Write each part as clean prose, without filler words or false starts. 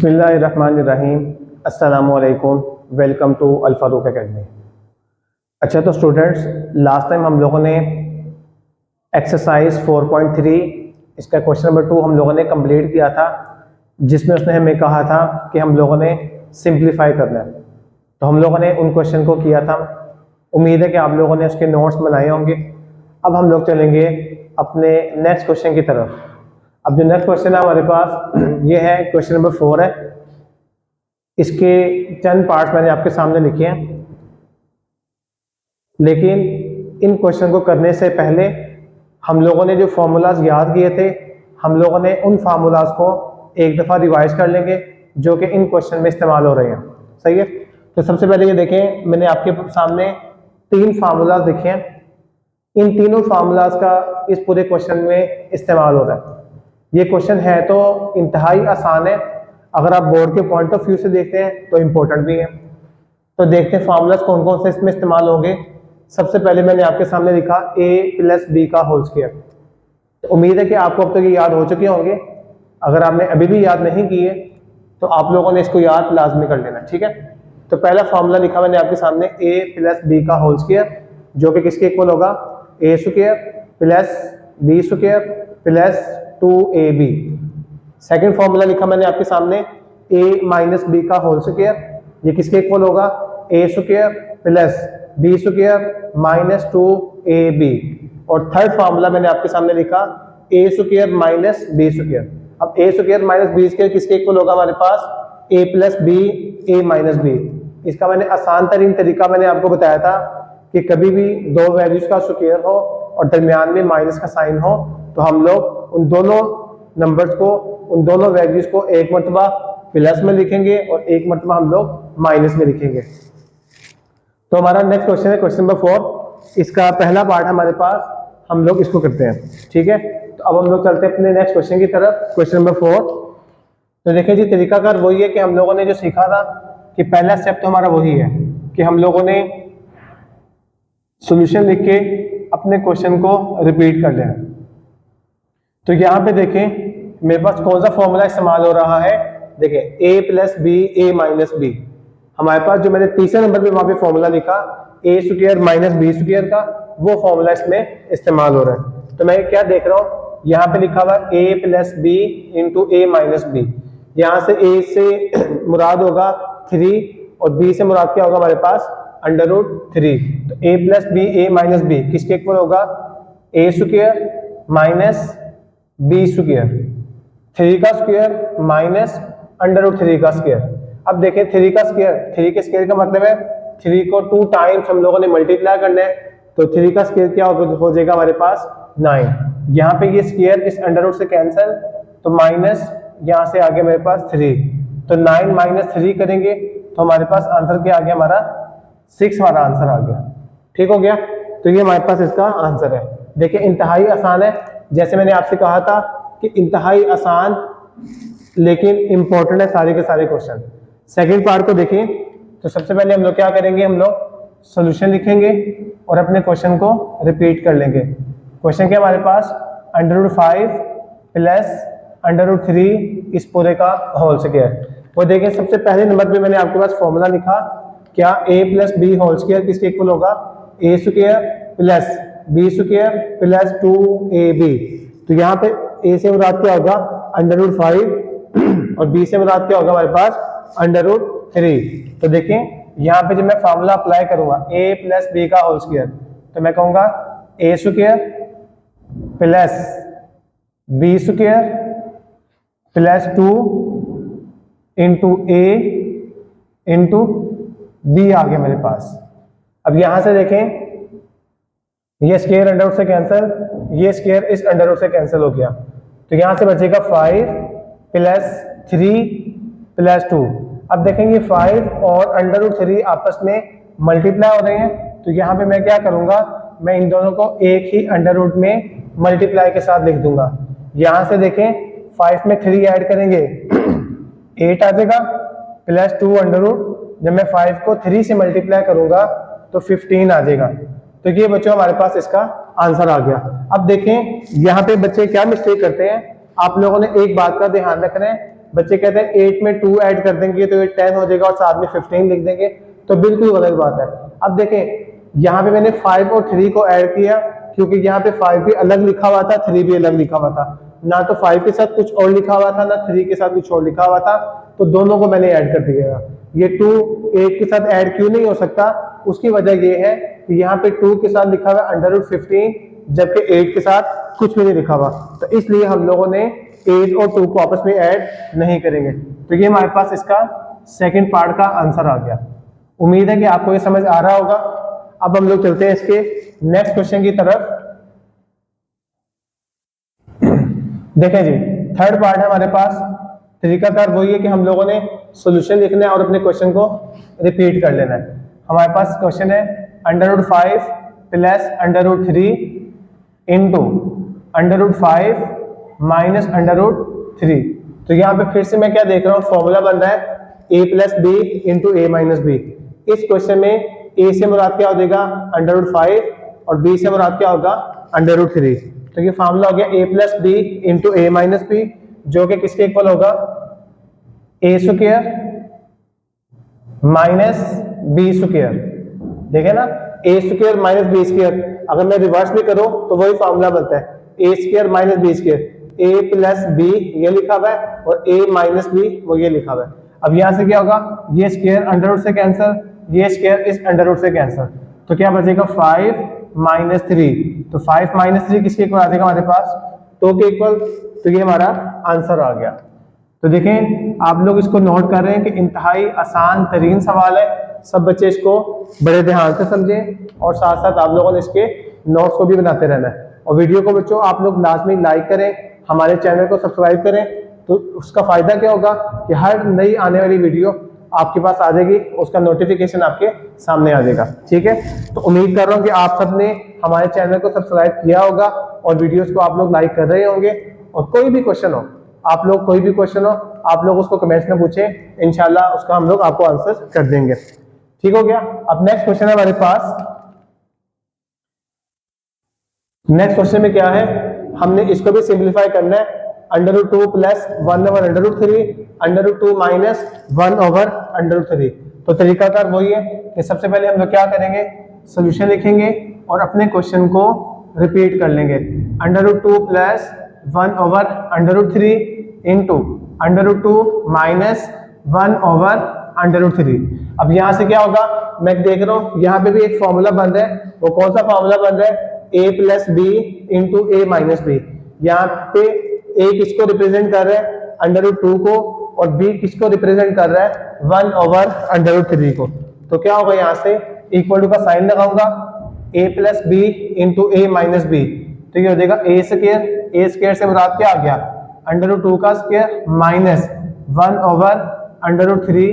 बिस्मिल्लाहिर्रहमानिर्रहीम। अस्सलामुअलैकुम। Welcome to Al Farooq academy. अच्छा, तो स्टूडेंट्स, लास्ट टाइम हम लोगों ने एक्सरसाइज 4.3 इसका क्वेश्चन नंबर 2 हम लोगों ने कंप्लीट किया था, जिसमें उसने हमें कहा था कि हम लोगों ने सिंप्लीफाई करना है। तो हम लोगों ने उन क्वेश्चन को किया था। उम्मीद है कि आप लोगों ने उसके नोट्स बनाए होंगे। अब हम लोग चलेंगे अपने नेक्स्ट क्वेश्चन की तरफ। अब जो नेक्स्ट क्वेश्चन है हमारे पास ये है, क्वेश्चन नंबर 4 है। इसके चंद पार्ट्स मैंने आपके सामने लिखे हैं, लेकिन इन क्वेश्चन को करने से पहले हम लोगों ने जो फार्मूलाज याद किए थे, हम लोगों ने उन फार्मूलाज को एक दफ़ा रिवाइज कर लेंगे जो कि इन क्वेश्चन में इस्तेमाल हो रहे हैं। सही है। तो सबसे पहले ये देखें, मैंने आपके सामने 3 फार्मूलाज लिखे हैं। इन तीनों फार्मूलाज का इस पूरे क्वेश्चन में इस्तेमाल हो रहा है। ये क्वेश्चन है तो इंतहाई आसान है, अगर आप बोर्ड के पॉइंट ऑफ व्यू से देखते हैं तो इम्पोर्टेंट भी है। तो देखते हैं फार्मूलाज कौन कौन से इसमें इस्तेमाल होंगे। सबसे पहले मैंने आपके सामने लिखा a + b का होल स्क्वायर। तो उम्मीद है कि आपको अब तक ये याद हो चुके होंगे। अगर आपने अभी भी याद नहीं किए तो आप लोगों ने इसको याद लाजमी कर लेना, ठीक है। तो पहला फार्मूला लिखा मैंने आपके सामने a + b का होल स्क्वायर, जो कि किसके इक्वल होगा, a² + b² + 2ab। Second formula लिखा मैंने आपके सामने a - b का होल स्क्वायर, ये किसके इक्वल होगा, a² + b² - 2ab। और थर्ड फार्मूला मैंने आपके सामने लिखा a² - b²। अब a² - b² किसके इक्वल होगा हमारे पास, a + b a - b। इसका मैंने आसान तरीन तरीका मैंने आपको बताया था कि कभी भी दो वैल्यूज का स्क्वायर हो और दरमियान में माइनस का साइन हो, तो हम लोग उन दोनों नंबर्स को, उन दोनों वैल्यूज को एक मरतबा प्लस में लिखेंगे और एक मरतबा हम लोग माइनस में लिखेंगे। तो हमारा नेक्स्ट क्वेश्चन है क्वेश्चन नंबर 4। इसका पहला पार्ट हमारे पास, हम लोग इसको करते हैं, ठीक है। तो अब हम लोग चलते हैं अपने नेक्स्ट क्वेश्चन की तरफ, क्वेश्चन नंबर 4। तो देखिए जी, तरीकाकार वही है कि हम लोगों ने जो सीखा था कि पहला स्टेप तो हमारा वही है कि हम लोगों ने सॉल्यूशन लिख के अपने क्वेश्चन को रिपीट कर लेना। तो यहाँ पे देखें मेरे पास कौन सा फॉर्मूला इस्तेमाल हो रहा है। देखें a + b a - b, हमारे पास जो मैंने तीसरे नंबर पे वहां पे फॉर्मूला लिखा a² - b² का, वो फॉर्मूला इसमें इस्तेमाल हो रहा है। तो मैं क्या देख रहा हूँ, यहाँ पे लिखा हुआ a + b × a - b। यहाँ से a से मुराद होगा 3 और b से मुराद क्या होगा हमारे पास, √3। तो a + b a - b किसके इक्वल होगा, a² - b², 3 का स्क्वायर माइनस √3 का स्क्वायर। अब देखें 3 का स्क्वायर, 3 के स्क्वायर का मतलब है 3 को 2 टाइम्स हम लोगों ने मल्टीप्लाई करना है। तो 3 का स्क्वायर क्या हो जाएगा हमारे पास, 9। यहाँ पे ये स्क्वायर इस अंडर से कैंसिल, तो माइनस यहाँ से आगे मेरे पास 3। तो 9 - 3 करेंगे तो हमारे पास आंसर क्या आ गया, हमारा 6 हमारा आंसर आ गया। ठीक हो गया। तो ये हमारे पास इसका आंसर है। देखिए इंतहाई आसान है, जैसे मैंने आपसे कहा था कि इंतहाई आसान लेकिन इंपॉर्टेंट है सारे के सारे क्वेश्चन। सेकंड पार्ट को देखें, तो सबसे पहले हम लोग क्या करेंगे, हम लोग सॉल्यूशन लिखेंगे और अपने क्वेश्चन को रिपीट कर लेंगे। क्वेश्चन क्या हमारे पास, √5 + √3 इस पूरे का होल स्क्वायर। वो देखें सबसे पहले नंबर पे मैंने आपके पास फॉर्मूला लिखा, क्या a + b होल स्क्वायर किसके इक्वल होगा, a² + b² + 2ab। तो यहाँ पे a से मुराद क्या होगा, √5 और b से मुराद क्या होगा हमारे पास, √3। तो देखें यहाँ पे जब मैं फार्मूला अप्लाई करूंगा a + b का होल स्क्वायर, तो मैं कहूंगा a² + b² + 2 × a × b आ गया मेरे पास। अब यहां से देखें ये स्क्वायर अंडर से कैंसिल, ये स्क्वायर इस अंडर से कैंसिल हो गया, तो यहां से बचेगा 5 + 3 + 2। अब देखेंगे 5 और √3 आपस में मल्टीप्लाई हो रहे हैं, तो यहाँ पे मैं क्या करूंगा, मैं इन दोनों को एक ही अंडर में मल्टीप्लाई के साथ लिख दूंगा। यहां से देखें 5 में 3 ऐड करेंगे 8 आ जाएगा, +2 √। जब मैं 5 को 3 से मल्टीप्लाई करूंगा तो 15 आ जाएगा। तो ये बच्चों हमारे पास इसका आंसर आ गया। अब देखें यहाँ पे बच्चे क्या मिस्टेक करते हैं, आप लोगों ने एक बात का ध्यान रखना है, बच्चे कहते हैं 8 में 2 ऐड कर देंगे तो ये 10 हो जाएगा और साथ में 15 लिख देंगे, तो बिल्कुल गलत बात है। अब देखें यहाँ पे मैंने 5 और 3 को ऐड किया, क्योंकि यहाँ पे 5 भी अलग लिखा हुआ था, 3 भी अलग लिखा हुआ था, ना तो 5 के साथ कुछ और लिखा हुआ था, ना 3 के साथ कुछ और लिखा हुआ था, तो दोनों को मैंने ऐड कर दिया। ये 2 8 के साथ ऐड क्यों नहीं हो सकता, उसकी वजह ये है कि यहाँ पे 2 के साथ लिखा हुआ √15, जबकि 8 के साथ कुछ भी नहीं लिखा हुआ, तो इसलिए हम लोगों ने 8 और 2 को आपस में ऐड नहीं करेंगे। तो ये हमारे पास इसका सेकंड पार्ट का आंसर आ गया। उम्मीद है कि आपको ये समझ आ रहा होगा। अब हम लोग चलते हैं इसके नेक्स्ट क्वेश्चन की तरफ। देखें जी, थर्ड पार्ट है हमारे पास। तरीकाकार वही है कि हम लोगों ने सॉल्यूशन लिखना है और अपने क्वेश्चन को रिपीट कर लेना है। हमारे पास क्वेश्चन है √5 प्लस √3 इंटू √5 माइनस √3। तो यहाँ पे फिर से मैं क्या देख रहा हूँ, फॉर्मूला बन रहा है a plus b into a minus b. इस क्वेश्चन में a से मुराद क्या हो जाएगा √5 और b से मुराद क्या होगा √3। तो ये फॉर्मूला हो गया a plus b into a minus b, जो कि किसके इक्वल होगा a square minus b square. देखे ना, a square minus b square, अगर मैं रिवर्स भी करूं तो वही फॉर्मूला बनता है a square minus b square. a plus b ये लिखा हुआ है और a माइनस बी वो ये लिखा हुआ है। अब यहां से क्या होगा, ये स्क्वायर अंडर रूट से कैंसिल, ये स्क्वायर इस अंडर रूट से कैंसिल, तो क्या बचेगा 5 माइनस 3। तो 5 माइनस 3 किसके इक्वल आ जाएगा हमारे पास 2 के इक्वल। तो ये हमारा आंसर आ गया। तो देखें आप लोग इसको नोट कर रहे हैं कि इंतहाई आसान तरीन सवाल है, सब बच्चे इसको बड़े ध्यान से समझें और साथ साथ आप लोगों ने इसके नोट्स को भी बनाते रहना है। और वीडियो को बच्चों आप लोग लाजमी लाइक करें, हमारे चैनल को सब्सक्राइब करें, तो उसका फायदा क्या होगा कि हर नई आने वाली वीडियो आपके पास आ जाएगी, उसका नोटिफिकेशन आपके सामने आ जाएगा। ठीक है, तो उम्मीद कर रहा हूँ कि आप सबने हमारे चैनल को सब्सक्राइब किया होगा और वीडियोस को आप लोग लाइक कर रहे होंगे। और कोई भी क्वेश्चन हो, आप लोग कोई भी क्वेश्चन हो आप लोग उसको कमेंट्स में पूछें, इंशाल्लाह उसका हम लोग आपको आंसर कर देंगे। ठीक हो गया। अब नेक्स्ट क्वेश्चन है हमारे पास। नेक्स्ट क्वेश्चन में क्या है, हमने इसको भी सिंप्लीफाई करना है। √2 प्लस 1/√3 √2 माइनस 1/√3। तो तरीकाकार वही है कि सबसे पहले हम लोग क्या करेंगे, सोल्यूशन लिखेंगे और अपने क्वेश्चन को रिपीट कर लेंगे। √2 प्लस 1/√3 इंटू √2 माइनस 1/√3। अब यहाँ से क्या होगा, मैं देख रहा हूँ यहाँ पे भी एक फॉर्मूला बन रहा है। वो कौन सा फॉर्मूला बन रहा है, a plus b into a minus b. यहाँ पे a किसको रिप्रेजेंट कर रहा है √2 को और b किसको रिप्रेजेंट कर रहा है 1/√3 को। तो क्या होगा, यहाँ से इक्वल टू का साइन लगाऊंगा, a plus b into a minus b, तो ये हो जाएगा a स्क्वायर से मुराद क्या आ गया √2 का स्क्वायर माइनस 1/√3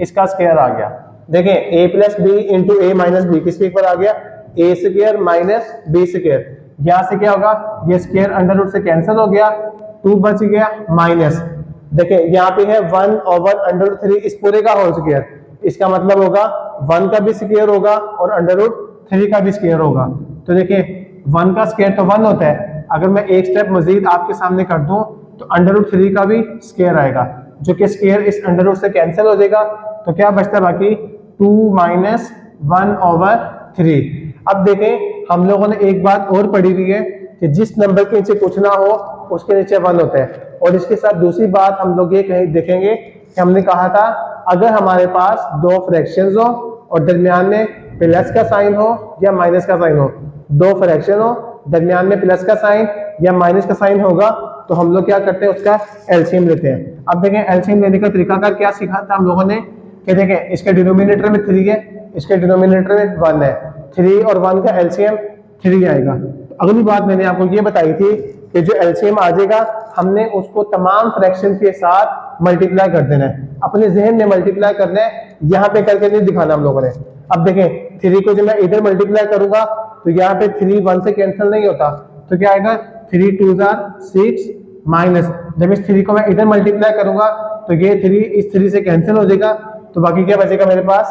इसका स्क्वायर आ गया। देखें a plus b into a minus b किसके इक्वल आ गया a square minus b square. यहाँ से क्या होगा, ये स्क्वायर अंडर रूट से कैंसिल हो गया, 2 बच गया माइनस। देखिए यहाँ पे है 1/√3 इस पूरे का होल स्क्वायर, इसका मतलब होगा 1 का भी स्क्वायर होगा और √3 का भी स्क्वायर होगा। तो देखिए 1 का स्क्वायर तो 1 होता है, अगर मैं एक स्टेप मजीद आपके सामने कर दूं तो √3 का भी स्क्वायर आएगा, जो कि स्क्वायर इस अंडर रूट से कैंसिल हो जाएगा। तो क्या बचता है बाकी 2 माइनस 1/3। अब देखें हम लोगों ने एक बात और पढ़ी हुई है कि जिस नंबर के नीचे कुछ ना हो उसके नीचे 1 होता है। और इसके साथ दूसरी बात हम लोग ये कहीं देखेंगे कि हमने कहा था अगर हमारे पास 2 फ्रैक्शंस हो और दरमियान में प्लस का साइन हो या माइनस का साइन हो, 2 फ्रैक्शन हो दरमियान में प्लस का साइन या माइनस का साइन होगा, तो हम लोग क्या करते हैं उसका एलसीएम लेते हैं। अब देखें एलसीएम लेने का तरीका का क्या सीखा था हम लोगों ने कि देखें इसके डिनोमिनेटर में 3 है, इसके डिनोमिनेटर में 1 है, 3 और 1 का एलसीएम 3 आएगा। तो अगली बात मैंने आपको ये बताई थी कि जो एलसीएम आ जाएगा हमने उसको तमाम फ्रैक्शन के साथ मल्टीप्लाई कर देना है, अपने जहन में मल्टीप्लाई करना है, यहाँ पे करके नहीं दिखाना हम लोगों ने। अब देखें 3 को जब मैं इधर मल्टीप्लाई करूंगा तो यहाँ पे 3 1 से कैंसिल नहीं होता, तो क्या आएगा 3 2 6 माइनस, जब इस 3 को मैं इधर मल्टीप्लाई करूंगा तो ये 3 इस 3 से कैंसिल हो जाएगा, तो बाकी क्या बचेगा मेरे पास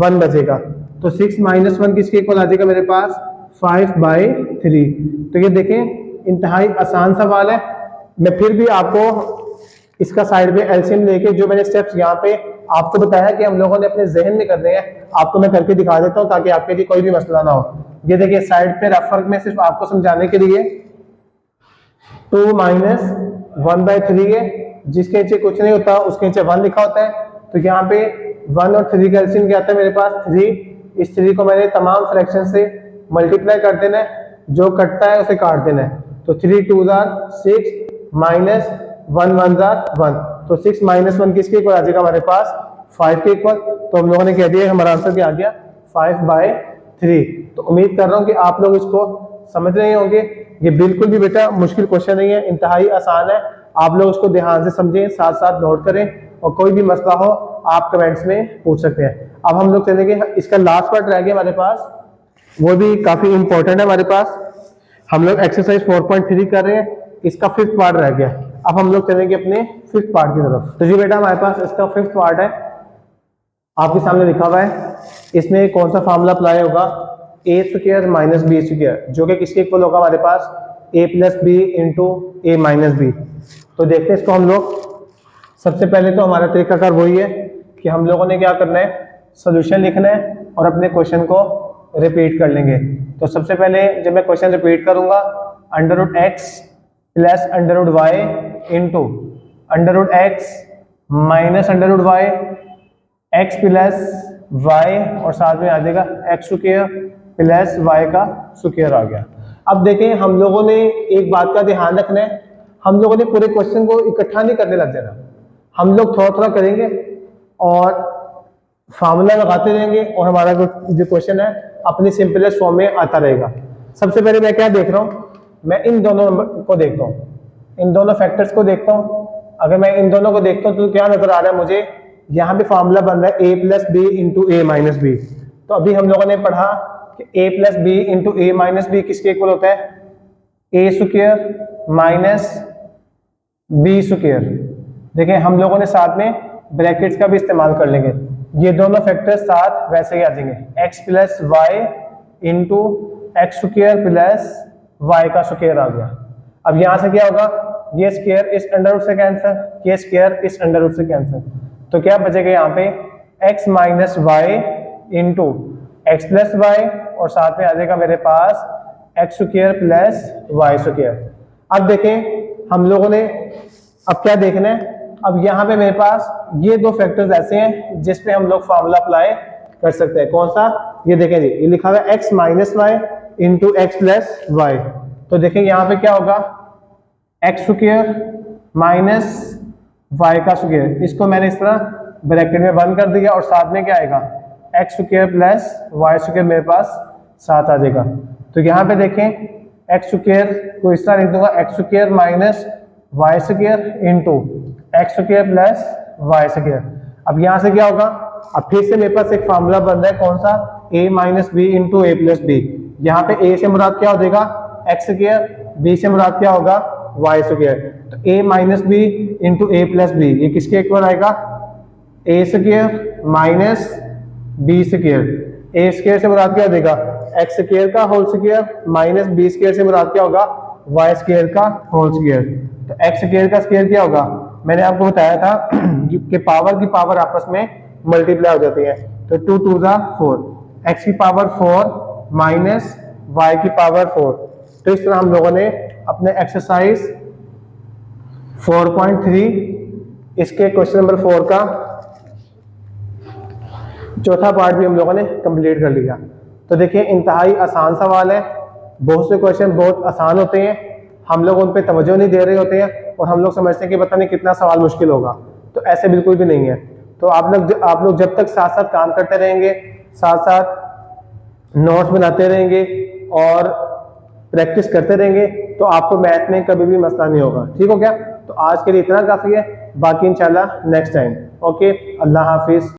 1 बचेगा। तो 6 माइनस 1 किसके इक्वल आ जाएगा मेरे पास 5/3। तो ये देखें इंतहाई आसान सवाल है, मैं फिर भी आपको इसका साइड में एलसीएम लेके जो मैंने स्टेप्स यहाँ पे आपको बताया कि हम लोगों ने अपने जहन में करने हैं, आपको मैं करके दिखा देता हूँ ताकि आपके लिए कोई भी मसला ना हो। ये देखिए साइड पे रफर में सिर्फ आपको समझाने के लिए 2 माइनस 1/3 है, जिसके नीचे कुछ नहीं होता उसके नीचे 1 लिखा होता है। तो यहाँ पे 1 और 3 का एलसीएम क्या आता है मेरे पास 3। इस 3 को मैंने तमाम फ्रैक्शन से मल्टीप्लाई कर देना है, जो कटता है उसे काट देना है। तो 3 2 6 माइनस 1 1 1, तो 6 माइनस 1 किसके इक्वल आ जाएगा हमारे पास 5 के इक्वल। तो हम लोगों ने कह दिया हमारा आंसर क्या आ गया 5/3। तो उम्मीद कर रहा हूँ कि आप लोग इसको समझ रहे होंगे। ये बिल्कुल भी बेटा मुश्किल क्वेश्चन नहीं है, इंतहाई आसान है। आप लोग उसको ध्यान से समझें, साथ साथ नोट करें, और कोई भी मसला हो आप कमेंट्स में पूछ सकते हैं। अब हम लोग चलेंगे, इसका लास्ट पार्ट रह गया हमारे पास, वो भी काफी इंपॉर्टेंट है हमारे पास। हम लोग एक्सरसाइज 4.3 कर रहे हैं, इसका 5th पार्ट रह गया। अब हम लोग चलेंगे अपने 5th पार्ट की तरफ। तो जी बेटा हमारे पास इसका 5th पार्ट है, आपके सामने लिखा हुआ है। इसमें कौन सा फार्मूला अप्लाई होगा, ए स्क्वायर माइनस बी स्क्वायर, जो कि किसके इक्वल होगा हमारे पास ए plus b into a minus b. तो देखते हैं इसको हम लोग। सबसे पहले तो हमारा तरीकाकार वही है कि हम लोगों ने क्या करना है, सोल्यूशन लिखना है और अपने क्वेश्चन को रिपीट कर लेंगे। तो सबसे पहले जब मैं क्वेश्चन रिपीट करूंगा, √x plus √y into √x minus √y, x plus y और साथ में आ जाएगा x स्क्वायर प्लस y का स्क्वायर आ गया। अब देखें हम लोगों ने एक बात का ध्यान रखना है, हम लोगों ने पूरे क्वेश्चन को इकट्ठा नहीं करने लग जाना। हम लोग थोड़ा थोड़ा करेंगे और फार्मूला लगाते रहेंगे और हमारा जो क्वेश्चन है अपनी सिंपलेस्ट फॉर्म में आता रहेगा। सबसे पहले मैं क्या देख रहा हूँ, मैं इन दोनों नंबर को देखता हूँ, इन दोनों फैक्टर्स को देखता हूँ। अगर मैं इन दोनों को देखता हूँ तो क्या नजर आ रहा है मुझे, यहाँ पे फार्मूला बन रहा है a plus b into a minus b. तो अभी हम लोगों ने पढ़ा कि a plus b into a minus b किसके इक्वल होता है, a square minus b square. देखिए हम लोगों ने साथ में ब्रैकेट्स का भी इस्तेमाल कर लेंगे, ये दोनों फैक्टर्स साथ वैसे ही आ जाएंगे, x plus Y into x square plus Y का स्क्वायर आ गया। अब यहाँ से क्या होगा, ये स्क्वायर इस अंडर रूट से कैंसिल, ये स्क्वायर इस अंडर रूट से कैंसिल, तो क्या बचेगा यहाँ पे x minus Y into x plus Y और साथ में आ जाएगा मेरे पास X square plus Y square. अब देखें हम लोगों ने अब क्या देखना है, अब यहाँ पे मेरे पास ये दो फैक्टर्स ऐसे हैं जिसपे हम लोग फार्मूला अप्लाई कर सकते हैं। कौन सा, ये देखें जी, ये लिखा हुआ है x minus Y into x plus y. तो देखें यहाँ पे क्या होगा, एक्स स्क्वायर माइनस वाई का स्क्वायर, इसको मैंने इस तरह ब्रैकेट में बंद कर दिया और साथ में क्या आएगा x square plus Y square मेरे पास साथ आ जाएगा। तो यहाँ पे देखें एक्स स्क्वायर को इस तरह लिख दूंगा, x square minus y square into x square plus Y square. अब यहाँ से क्या होगा, अब फिर से मेरे पास एक फार्मूला बन रहा है, कौन सा, a minus b into a plus b. यहाँ पे a से मुराद क्या हो जाएगा एक्स स्क्वायर, b से मुराद क्या होगा वाई स्क्वायर। तो a minus b into a plus b, ये किसके इक्वल आएगा, a square minus b square. a square से मुराद क्या हो जाएगा एक्स स्क्वायर का whole square minus b square से मुराद क्या होगा वाई स्क्वायर का होल स्क्वायर। तो एक्स स्क्वायर का स्क्वायर क्या होगा, मैंने आपको बताया था कि पावर की पावर आपस में मल्टीप्लाई हो जाती है। तो 2 2 4, एक्स की पावर 4 माइनस वाई की पावर 4। तो इस तरह हम लोगों ने अपने एक्सरसाइज 4.3 इसके क्वेश्चन नंबर 4 का चौथा पार्ट भी हम लोगों ने कंप्लीट कर लिया। तो देखिए इंतहाई आसान सवाल है, बहुत से क्वेश्चन बहुत आसान होते हैं, हम लोग उन पे तवज्जो नहीं दे रहे होते हैं और हम लोग समझते हैं कि पता नहीं कितना सवाल मुश्किल होगा। तो ऐसे बिल्कुल भी नहीं है। तो आप लोग जब तक साथ साथ काम करते रहेंगे, साथ साथ नोट्स बनाते रहेंगे और प्रैक्टिस करते रहेंगे, तो आपको मैथ में कभी भी मसला नहीं होगा। ठीक हो गया, तो आज के लिए इतना काफी है, बाकी इंशाल्लाह नेक्स्ट टाइम। ओके, अल्लाह हाफिज।